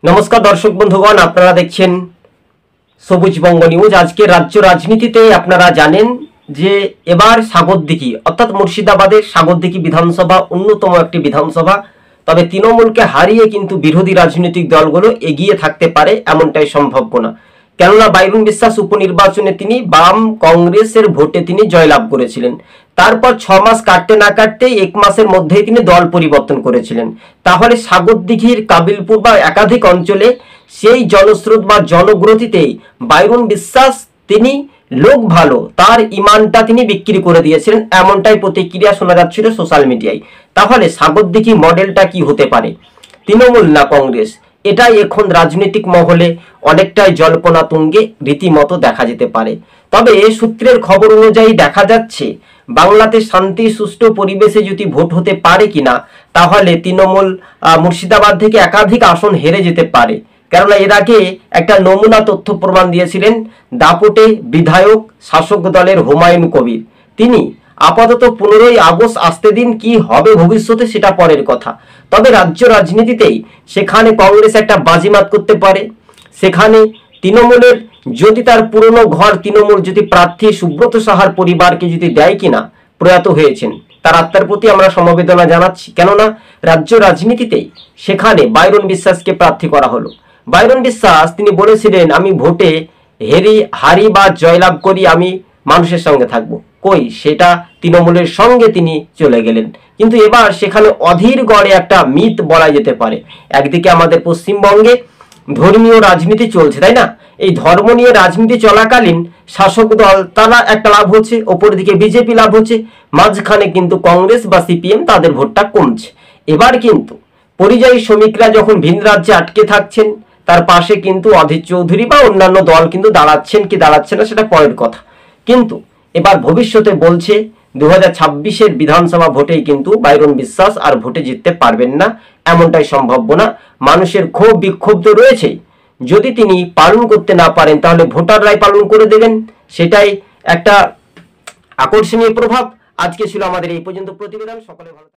নমস্কার দর্শক বন্ধুগণ, আপনারা দেখছেন সবুজ বঙ্গ নিউজ। আজকে রাজ্য রাজনীতিতে আপনারা জানেন যে এবার সাগরদিঘি অর্থাৎ মুর্শিদাবাদের সাগরদিঘি বিধানসভা অন্যতম একটি বিধানসভা। তবে তৃণমূলকে হারিয়ে কিন্তু বিরোধী রাজনৈতিক দলগুলো এগিয়ে থাকতে পারে এমনটাই সম্ভাব্য না। কেননা বাইরুন বিশ্বাস উপনির্বাচনে তিনি বাম কংগ্রেসের ভোটে তিনি জয়লাভ করেছিলেন। তারপর 6 মাস কাটতে না কাটতে 1 মাসের মধ্যেই তিনি দল পরিবর্তন করেছিলেন। তাহলে সাগরদিঘির কাবিলপুর বা একাধিক অঞ্চলে সেই জনস্রোত বা জনগ্রথিতেই বাইরুন বিশ্বাস তিনি লোক ভালো, তার ইমানটা তিনি বিক্রি করে দিয়েছিলেন, এমনটাই প্রতিক্রিয়া শোনা যাচ্ছিল সোশ্যাল মিডিয়ায়। তাহলে সাগরদিঘি মডেলটা কি হতে পারে, তৃণমূল না কংগ্রেস? এটাই এখন রাজনৈতিক মহলে অনেকটাই জল্পনা তুঙ্গে রীতিমতো দেখা যেতে পারে। তবে সূত্রের খবর অনুযায়ী দেখা যাচ্ছে বাংলাতে শান্তি সুষ্ঠু পরিবেশে যদি ভোট হতে পারে কিনা, তাহলে তৃণমূল মুর্শিদাবাদ থেকে একাধিক আসন হেরে যেতে পারে। কেননা এর আগে একটা নমুনা তথ্য প্রমাণ দিয়েছিলেন দাপটে বিধায়ক শাসক দলের হুমায়ুন কবির। তিনি আপাতত 15ই আগস্ট আসতে দিন, কি হবে ভবিষ্যতে সেটা পরের কথা। তবে রাজ্য রাজনীতিতেই সেখানে কংগ্রেস একটা বাজিমাত করতে পারে। সেখানে তৃণমূলের যদি তার পুরনো ঘর তৃণমূল যদি প্রার্থী সুব্রত সাহার পরিবারকে যদি দেয় কিনা, প্রয়াত হয়েছেন তার আত্মার প্রতি আমরা সমবেদনা জানাচ্ছি। কেননা রাজ্য রাজনীতিতেই সেখানে বাইরুন বিশ্বাসকে প্রার্থী করা হলো। বাইরুন বিশ্বাস তিনি বলেছিলেন, আমি ভোটে হারি বা জয়লাভ করি আমি মানুষের সঙ্গে থাকবো। কই, সেটা তৃণমূলের সঙ্গে তিনি চলে গেলেন। কিন্তু এবার সেখানে অধীর গড়ে একটা মিথ বলা যেতে পারে। একদিকে আমাদের পশ্চিমবঙ্গে ধর্মীয় রাজনীতি চলছে, তাই না? এই ধর্ম নিয়ে রাজনীতি চলাকালীন শাসক দল তারা একটা লাভ হচ্ছে, ওপরদিকে বিজেপি লাভ হচ্ছে, মাঝখানে কিন্তু কংগ্রেস বা সিপিএম তাদের ভোটটা কমছে। এবার কিন্তু পরিযায়ী শ্রমিকরা যখন ভিন রাজ্যে আটকে থাকছেন, তার পাশে কিন্তু অধীর চৌধুরী বা অন্যান্য দল কিন্তু দাঁড়াচ্ছেন কি দাঁড়াচ্ছে না সেটা পরের কথা। কিন্তু এবার ভবিষ্যতে বলছে 2026-এর বিধানসভা ভোটেই কিন্তু বাইরুন বিশ্বাস আর ভোটে জিততে পারবেন না, এমনটাই সম্ভাব্য না। মানুষের ক্ষোভ বিক্ষোভ তো রয়েছেই, যদি তিনি পালন করতে না পারেন তাহলে ভোটাররাই পালন করে দেবেন, সেটাই একটা আকর্ষণীয় প্রভাব। আজকে ছিল আমাদের এই পর্যন্ত প্রতিবেদন। সকলে ভালো।